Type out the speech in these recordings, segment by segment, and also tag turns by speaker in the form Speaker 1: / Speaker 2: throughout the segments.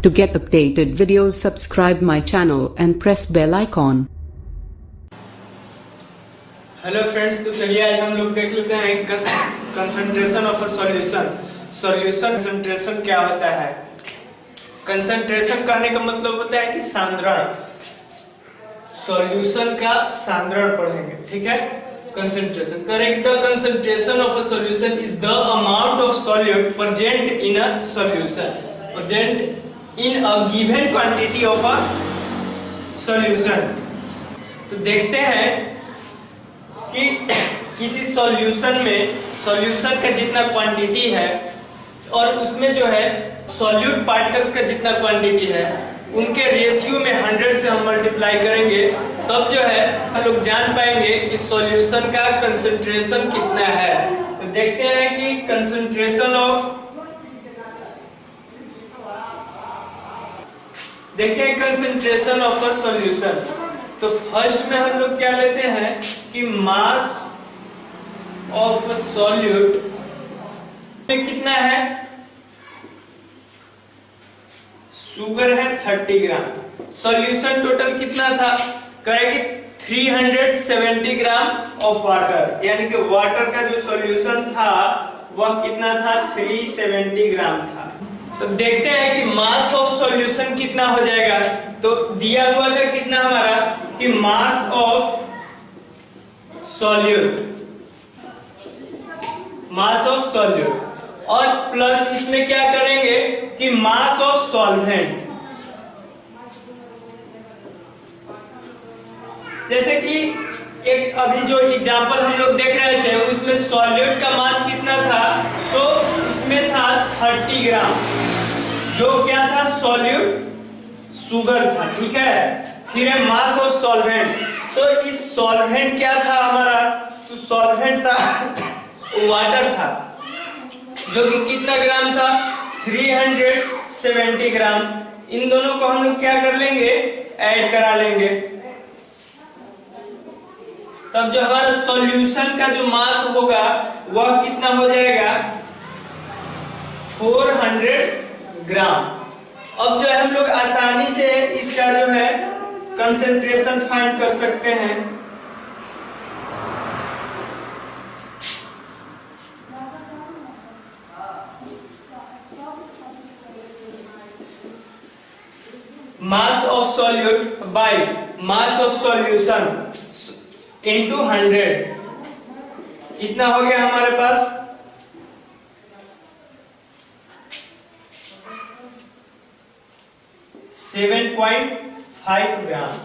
Speaker 1: To get updated videos, subscribe my channel and press bell icon.
Speaker 2: Hello friends, तो चलिए आज हम लोग देख लेते हैं concentration of a solution. Solution concentration क्या होता है? कंसंट्रेशन कहने का मतलब होता है कि सांद्रण। सॉल्यूशन का सांद्रण पढ़ेंगे, ठीक है। Concentration correct. The concentration of a solution is the amount of solute present in a solution, present in a given quantity of a solution। तो देखते हैं कि किसी सॉल्यूशन में सॉल्यूशन का जितना क्वांटिटी है और उसमें जो है सॉल्यूट पार्टिकल्स का जितना क्वांटिटी है उनके रेशियो में 100 से हम मल्टीप्लाई करेंगे, तब जो है हम लोग जान पाएंगे कि सॉल्यूशन का कंसंट्रेशन कितना है। तो देखते हैं कि कंसंट्रेशन ऑफ देखते हैं कंसंट्रेशन ऑफ अ सॉल्यूशन। तो फर्स्ट में हम लोग क्या लेते हैं कि मास ऑफ अ सॉल्यूट में कितना है? शुगर है 30 ग्राम। सॉल्यूशन टोटल कितना था? करेक्ट, 370 ग्राम ऑफ वाटर, यानी कि वाटर का जो सॉल्यूशन था वह कितना था? 370 ग्राम था। तो देखते हैं कि मास ऑफ सॉल्यूशन कितना हो जाएगा। तो दिया हुआ था कितना हमारा कि mass of solute, mass of solute, और प्लस इसमें क्या करेंगे कि मास ऑफ सॉल्वेंट। जैसे कि एक अभी जो एग्जांपल हम लोग देख रहे थे उसमें सॉल्यूट का मास कितना था? तो उसमें था 30 ग्राम, जो क्या था? सॉल्यूट शुगर था, ठीक है। फिर है मास ऑफ सॉल्वेंट। तो इस सॉल्वेंट क्या था हमारा? तो सॉल्वेंट था वाटर था, जो कि कितना ग्राम था? 370 ग्राम। इन दोनों को हम लोग क्या कर लेंगे? ऐड करा लेंगे। तब जो हमारा सॉल्यूशन का जो मास होगा वह कितना हो जाएगा? 400 ग्राम। अब जो है हम लोग आसानी से इसका जो है कंसंट्रेशन फाइंड कर सकते हैं। Mass of solute by mass of solution into 100 कितना हो गया हमारे पास? 7.5 ग्राम,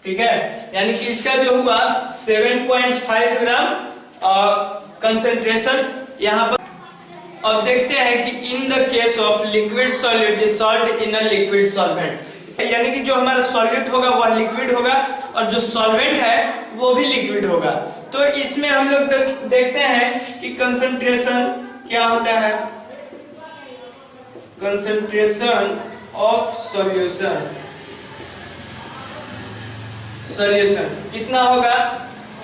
Speaker 2: ठीक है। यानी कि इसका जो हुआ 7.5 ग्राम कंसंट्रेशन यहाँ पर। अब देखते हैं कि in the case of liquid solute dissolved in a liquid solvent, यानी कि जो हमारा सॉल्यूट होगा वह लिक्विड होगा और जो सॉल्वेंट है वो भी लिक्विड होगा। तो इसमें हम लोग देखते हैं कि कंसंट्रेशन क्या होता है। कंसंट्रेशन ऑफ सॉल्यूशन, सॉल्यूशन कितना होगा?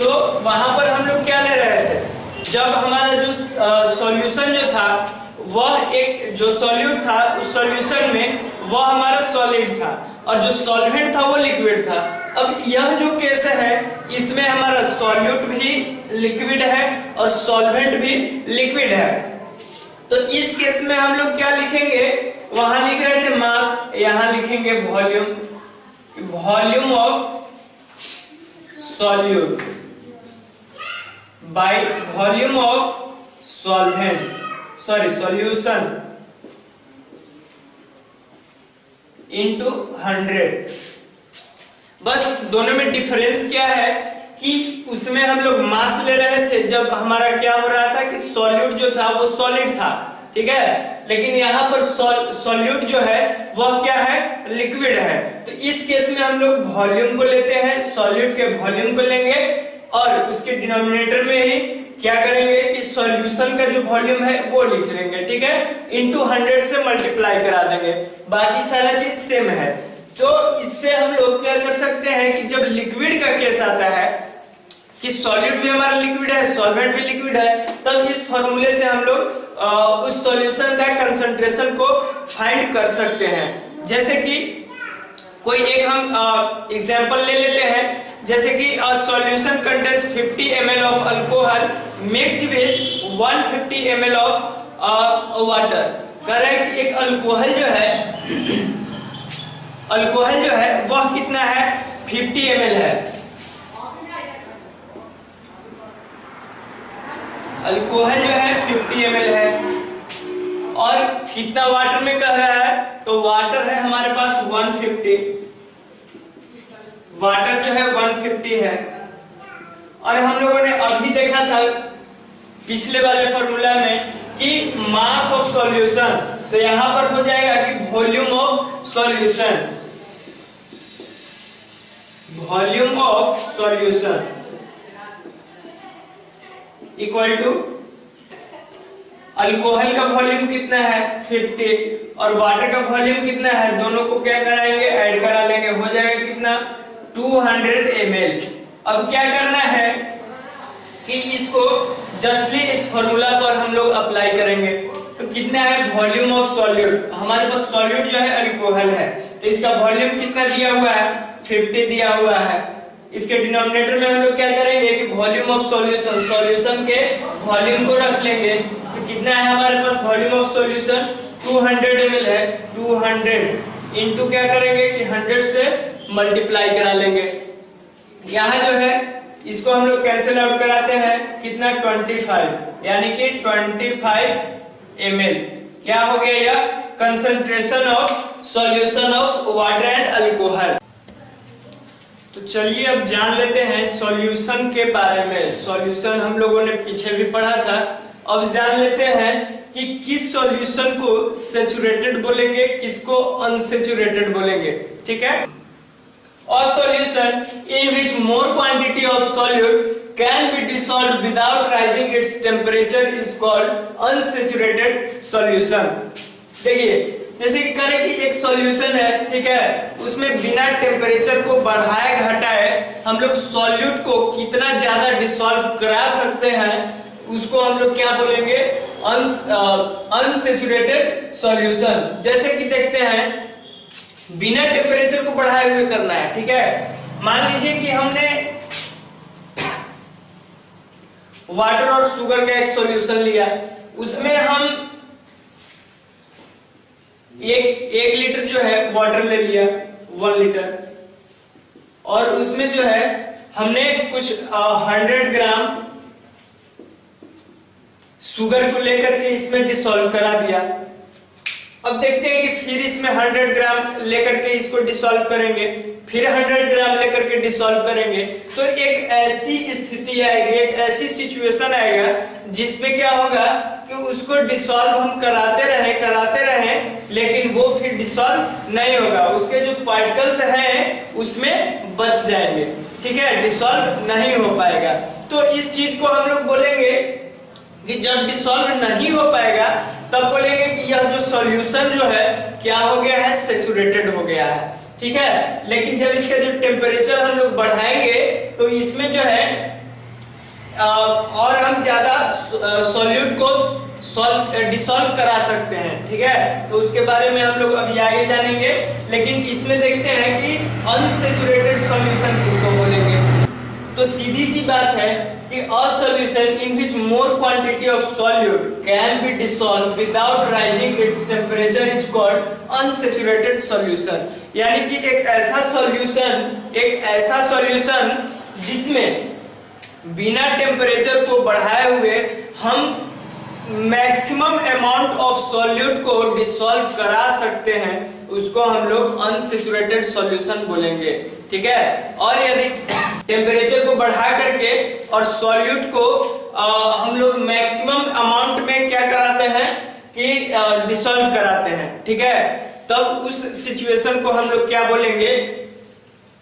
Speaker 2: तो वहां पर हम लोग क्या ले रहे थे? जब हमारा जो सॉल्यूशन जो था वह एक जो सॉल्यूट था उस सॉल्यूशन में वह हमारा सॉलिड था और जो सॉल्वेंट था वो लिक्विड था। अब यह जो केस है इसमें हमारा सॉल्यूट भी लिक्विड है और सॉल्वेंट भी लिक्विड है। तो इस केस में हम लोग क्या लिखेंगे? वहां लिख रहे थे मास, यहां लिखेंगे volume, volume of solute by volume of solvent, sorry solution into 100। बस दोनों में डिफरेंस क्या है कि उसमें हम लोग मास ले रहे थे जब हमारा क्या हो रहा था कि सॉल्यूट जो था वो सॉलिड था, ठीक है, लेकिन यहाँ पर सॉल्यूट जो है वह क्या है? लिक्विड है। तो इस केस में हम लोग वॉल्यूम को लेते हैं, सॉल्यूट के वॉल्यूम को लेंगे और उसके डिनोमिनेटर में ही क्या करेंगे कि सॉल्यूशन का जो वॉल्यूम है वो लिख लेंगे, ठीक है, इनटू 100 से मल्टीप्लाई करा देंगे। बाकी सारा चीज सेम है। तो इससे हम लोग क्या कर सकते हैं कि जब लिक्विड का केस आता है कि सॉलिड भी हमारा लिक्विड है, सॉल्वेंट भी लिक्विड है, तब इस फॉर्मूले से हम लोग उस सॉल्यूशन का कंसंट्रेशन को फाइंड कर सकते हैं। जैसे कि कोई एक हम एग्जांपल ले लेते हैं, जैसे कि a solution contains 50 ml of alcohol mixed with 150 ml of water। कह रहा है कि एक अल्कोहल जो है वह कितना है, 50 ml है। अल्कोहल जो है 50 ml है, और कितना वाटर में कह रहा है, तो वाटर है हमारे पास 150, वाटर जो है 150 है। और हम लोगों ने अभी देखा था पिछले वाले फॉर्मूला में कि मास ऑफ सॉल्यूशन, तो यहां पर हो जाएगा कि volume of solution, volume of solution equal to alcohol का वॉल्यूम कितना है 50 और वाटर का वॉल्यूम कितना है, दोनों को क्या कराएंगे, ऐड करा लेंगे, हो जाएगा कितना 200 ml। अब क्या करना है कि इसको जस्टली इस फॉर्मूला पर हम लोग अप्लाई करेंगे। तो कितना है वॉल्यूम ऑफ सॉल्यूट, हमारे पास सॉल्यूट जो है अल्कोहल है, तो इसका वॉल्यूम कितना दिया हुआ है 50 दिया हुआ है। इसके डिनोमिनेटर में हम लोग क्या करेंगे कि वॉल्यूम ऑफ सॉल्यूशन, सॉल्यूशन के वॉल्यूम को रख लेंगे। तो कितना है हमारे पास वॉल्यूम ऑफ सॉल्यूशन 200 ml है, 200 इंटू क्या करेंगे कि 100 से मल्टीप्लाई करा लेंगे। यहाँ जो है इसको हम लोग कैंसिल आउट कराते हैं, कितना 25, यानी कि 25 ml क्या हो गया, यह concentration of solution of water and alcohol. तो चलिए अब जान लेते हैं सॉल्यूशन के बारे में। सॉल्यूशन हम लोगों ने पीछे भी पढ़ा था, अब जान लेते हैं कि किस सॉल्यूशन को सैचुरेटेड बोलेंगे, किसको अनसैचुरेटेड बोलेंगे। ठीक है, A solution in which more quantity of solute can be dissolved without rising its temperature is called unsaturated solution। देखिए जैसे कि करें कि एक सॉल्यूशन है, ठीक है, उसमें बिना टेम्परेचर को बढ़ाए घटाए हम लोग सॉल्यूट को कितना ज्यादा डिसॉल्व करा सकते हैं, उसको हम लोग क्या बोलेंगे, अनसैचुरेटेड सॉल्यूशन। जैसे कि देखते हैं बिना टेम्परेचर को बढ़ाए हुए करना है। ठीक है, मान लीजिए कि हमने वाटर और शुगर का एक सॉल्यूशन लिया, उसमें हम एक लीटर जो है वाटर ले लिया, 1 लीटर, और उसमें जो है हमने कुछ 100 ग्राम शुगर को लेकर के इसमें डिसॉल्व करा दिया। अब देखते हैं कि फिर इसमें 100 ग्राम लेकर के इसको डिसॉल्व करेंगे, फिर 100 ग्राम लेकर के डिसॉल्व करेंगे, तो एक ऐसी स्थिति आएगी, एक ऐसी सिचुएशन आएगा जिसमें क्या होगा कि उसको डिसॉल्व हम कराते रहें लेकिन वो फिर डिसॉल्व नहीं होगा, उसके जो पार्टिकल्स हैं उसमें बच जाएंगे। ठीक है, डिसॉल्व नहीं हो पाएगा। तो इस चीज को हम लोग बोलेंगे कि जब डिसॉल्व नहीं हो पाएगा तब बोलेंगे कि यह जो सॉल्यूशन जो है क्या हो गया है, सैचुरेटेड हो गया है। ठीक है, लेकिन जब इसका जो टेम्परेचर हम लोग बढ़ाएंगे तो इसमें जो है और हम ज्यादा सॉल्यूट को डिसॉल्व करा सकते हैं। ठीक है, तो उसके बारे में हम लोग अभी आगे जानेंगे, लेकिन इसमें देखते हैं कि अनसैचुरेटेड सॉल्यूशन किसको बोलेंगे। तो सीधी सी बात है कि a solution in which more quantity of solute can be dissolved without rising its temperature is called unsaturated solution। यानी कि एक ऐसा सॉल्यूशन जिसमें बिना टेम्परेचर को बढ़ाए हुए हम मैक्सिमम अमाउंट ऑफ सॉल्यूट को डिसॉल्व करा सकते हैं, उसको हम लोग अनसैचुरेटेड सॉल्यूशन बोलेंगे। ठीक है, और यदि टेम्परेचर को बढ़ा करके और सॉल्यूट को हम लोग मैक्सिमम अमाउंट में क्या कराते हैं कि डिसॉल्व कराते हैं, ठीक है, तब उस सिचुएशन को हम लोग क्या बोलेंगे,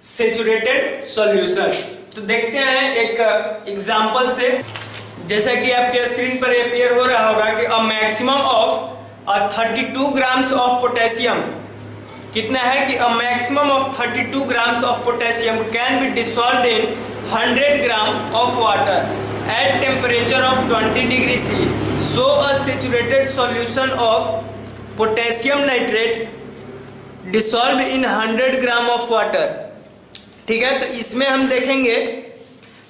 Speaker 2: सैचुरेटेड सॉल्यूशन। तो देखते हैं एक एग्जांपल से, जैसा कि आपके स्क्रीन पर अपीयर हो रहा होगा कि a maximum of 32 grams of potassium, कितना है कि a maximum of 32 grams of potassium can be dissolved in 100 gram of water at temperature of 20 degree C. So a saturated solution of potassium nitrate dissolve in 100 gram of water. ठीक है, तो इसमें हम देखेंगे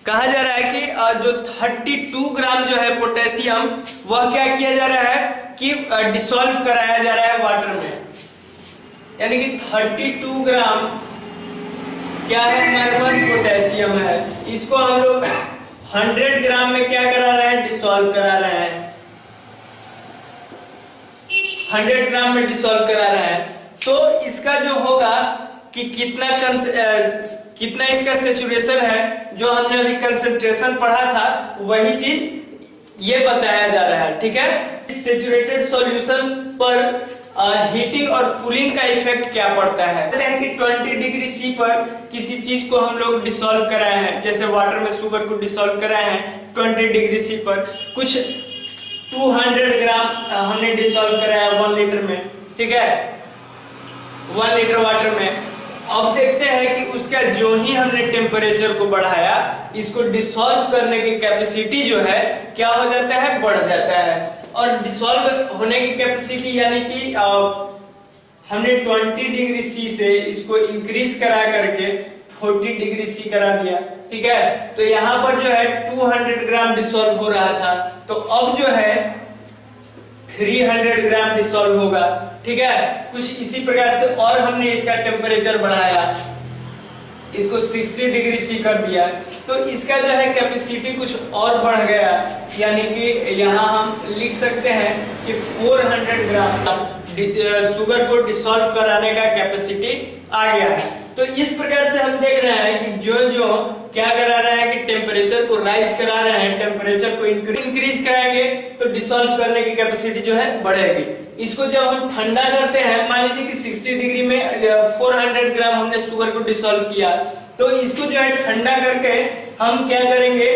Speaker 2: कहा जा रहा है कि जो 32 ग्राम जो है पोटेशियम वह क्या किया जा रहा है कि डिसॉल्व कराया जा रहा है वाटर में, यानी कि 32 ग्राम क्या है हमारे पास पोटेशियम है, इसको हम लोग 100 ग्राम में क्या करा रहे हैं, डिसॉल्व करा रहे हैं, 100 ग्राम में डिसॉल्व करा रहे हैं। तो इसका जो होगा कि कितना इसका सेचुरेशन है, जो हमने अभी कंसंट्रेशन पढ़ा था वही चीज ये बताया जा रहा है। ठीक है, इस सेचुरेटेड सॉल्यूशन पर हीटिंग और कूलिंग का इफेक्ट क्या पड़ता है। कहते हैं कि 20 डिग्री सी पर किसी चीज को हम लोग डिसॉल्व कराए हैं, जैसे वाटर में शुगर को डिसॉल्व कराए हैं 20 डिग्री सी पर, कुछ 200 ग्राम हमने डिसॉल्व कराया 1 लीटर में। ठीक है, 1 लीटर वाटर में। अब देखते हैं कि उसका जो ही हमने टेम्परेचर को बढ़ाया, इसको डिसॉल्व करने की कैपेसिटी जो है क्या हो जाता है, बढ़ जाता है। और डिसॉल्व होने की कैपेसिटी यानी कि हमने 20 डिग्री सी से इसको इंक्रीज करा करके 40 डिग्री सी करा दिया। ठीक है, तो यहाँ पर जो है 200 ग्राम डिसॉल्व हो रहा था, तो अब जो है 300 ग्राम डिसॉल्व होगा। ठीक है, कुछ इसी प्रकार से और हमने इसका टेम्परेचर बढ़ाया, इसको 60 डिग्री सी कर दिया, तो इसका जो है कैपेसिटी कुछ और बढ़ गया, यानी कि यहाँ हम लिख सकते हैं कि 400 ग्राम शुगर को डिसॉल्व कराने का कैपेसिटी आ गया है। तो इस प्रकार से हम देख रहे हैं कि जो क्या करा रहा है कि टेम्परेचर को राइज करा रहे हैं, टेम्परेचर को इंक्रीज कराएंगे तो डिसॉल्व करने की कैपेसिटी जो है बढ़ेगी। इसको जब हम ठंडा करते हैं, मान लीजिए कि 60 डिग्री में 400 ग्राम हमने शुगर को डिसॉल्व किया, तो इसको जो है ठंडा करके हम क्या करेंगे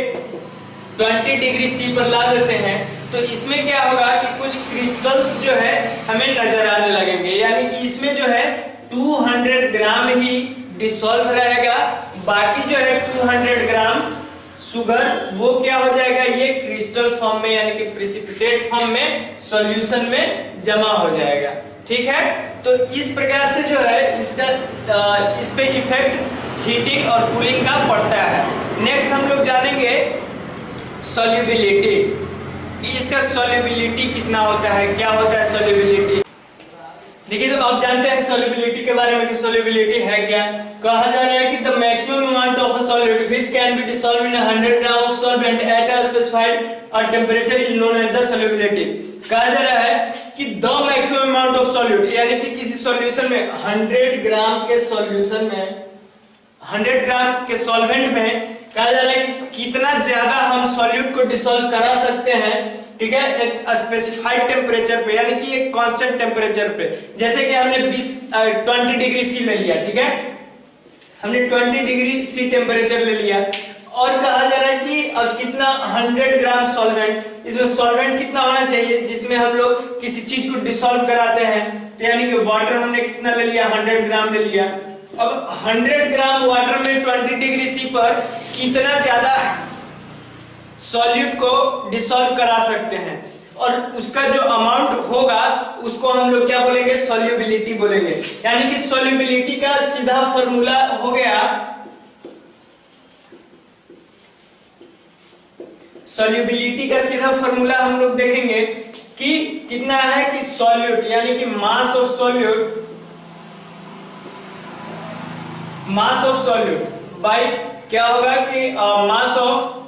Speaker 2: 20 डिग्री सी पर ला देते हैं, तो इसमें क्या होगा कि कुछ क्रिस्टल्स जो है हमें नजर आने लगेंगे, यानी कि इसमें जो है 200 ग्राम ही डिसॉल्व रहेगा, बाकी जो है 200 ग्राम शुगर वो क्या हो जाएगा, ये क्रिस्टल फॉर्म में यानी कि प्रेसिपिटेट फॉर्म में सॉल्यूशन में जमा हो जाएगा। ठीक है, तो इस प्रकार से जो है इसका इस पे इफेक्ट हीटिंग और कूलिंग का पड़ता है। नेक्स्ट हम लोग जानेंगे सॉल्युबिलिटी, कि इसका सॉल्युबिलिटी कितना होता है, क्या होता है सॉल्युबिलिटी। देखिए, तो आप जानते हैं सॉल्युबिलिटी के बारे में कि सॉल्युबिलिटी है क्या। कहा जा रहा है कि the maximum amount of a solid which can be dissolved in 100 gram of solvent at a specified temperature is known as the solubility. कहा जा रहा है कि the maximum amount of solute, यानी कि किसी सॉल्यूशन में 100 ग्राम के सॉल्यूशन में 100 ग्राम के सॉल्वेंट में कहा जा रहा है कि कितना ज्यादा हम सॉल्यूट को डिसॉल्व करा सकते हैं। ठीक है, एक स्पेसिफाइड टेम्परेचर पे, यानी कि एक कांस्टेंट टेम्परेचर पे। जैसे कि हमने 20 डिग्री सी ले लिया, ठीक है, हमने 20 डिग्री सी टेम्परेचर ले लिया, और कहा जा रहा है कि अब कितना 100 ग्राम सॉल्वेंट, इसमें सॉल्वेंट कितना होना चाहिए जिसमें हम लोग किसी चीज को डिसॉल्व कराते हैं, तो यानी कि वाटर हमने कितना ले लिया, 100 ग्राम ले लिया। अब 100 ग्राम वाटर में 20 डिग्री सी पर कितना ज्यादा सॉल्यूट को डिसॉल्व करा सकते हैं, और उसका जो अमाउंट होगा उसको हम लोग क्या बोलेंगे, सॉल्युबिलिटी बोलेंगे। यानी कि सॉल्युबिलिटी का सीधा फॉर्मूला हो गया, सॉल्युबिलिटी का सीधा फॉर्मूला हम लोग देखेंगे कि कितना है कि सॉल्यूट यानी कि mass of solute, mass of solute bye क्या होगा कि मास ऑफ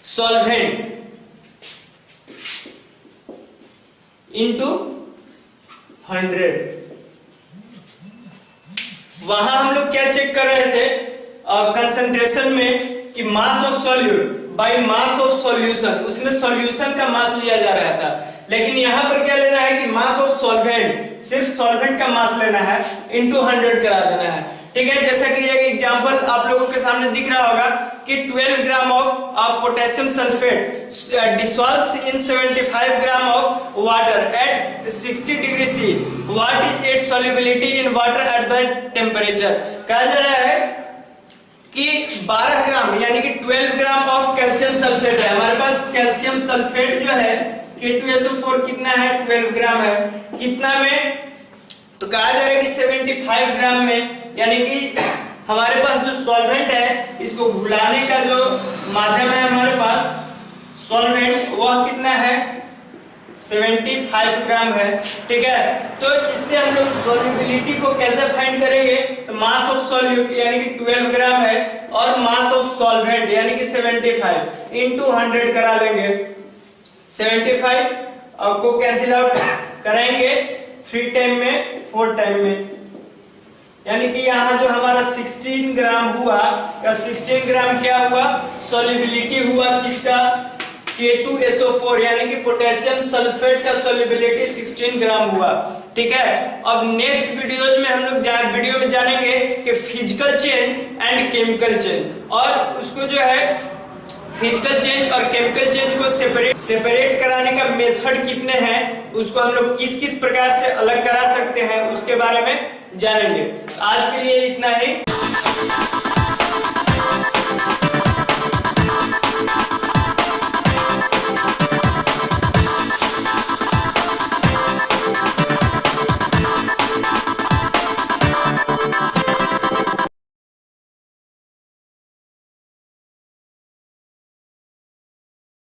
Speaker 2: सॉल्वेंट इंटू 100। वहां हम लोग क्या चेक कर रहे थे कंसंट्रेशन में कि mass of solute by mass of solution, उसमें सॉल्यूशन का मास लिया जा रहा था, लेकिन यहां पर क्या लेना है कि मास ऑफ सॉल्वेंट, सिर्फ सॉल्वेंट का मास लेना है, इंटू 100 करा देना है। ठीक है, जैसा कि एक एग्जांपल आप लोगों के सामने दिख रहा होगा कि 12 gram of potassium sulphate dissolves in 75 gram of water at 60 degree C, what is its solubility in water at that temperature. कहा जा रहा है कि 12 ग्राम यानी कि 12 ग्राम ऑफ कैल्शियम सल्फेट है हमारे पास। कैल्शियम सल्फेट जो है K2SO4 कितना है 12 ग्राम है, कितना में तो कहा जा रहा है कि 75 ग्राम में, यानी कि हमारे पास जो सॉल्वेंट है इसको घुलाने का जो माध्यम है हमारे पास सॉल्वेंट वह कितना है 75 ग्राम है। ठीक है, तो इससे हम लोग सॉल्युबिलिटी को कैसे फाइंड करेंगे, तो मास ऑफ सॉल्यूट यानी कि 12 ग्राम है और मास ऑफ सॉल्वेंट यानी कि 75 इंटू 100 करा लेंगे। 75 और को कैंसिल आउट कराएंगे 3 टाइम में 4 टाइम में, यानी कि यहाँ जो हमारा 16 ग्राम हुआ या 16 ग्राम क्या हुआ सॉल्युबिलिटी हुआ किसका K2SO4 यानी कि पोटेशियम सल्फेट का सॉल्युबिलिटी 16 ग्राम हुआ। ठीक है, अब नेक्स्ट वीडियोज में हम लोग वीडियो में जानेंगे कि physical change and chemical change, और उसको जो है फिजिकल चेंज और केमिकल चेंज को सेपरेट कराने का मेथड कितने हैं, उसको हम लोग किस किस प्रकार से अलग करा सकते हैं उसके बारे में जानेंगे। आज के लिए इतना ही।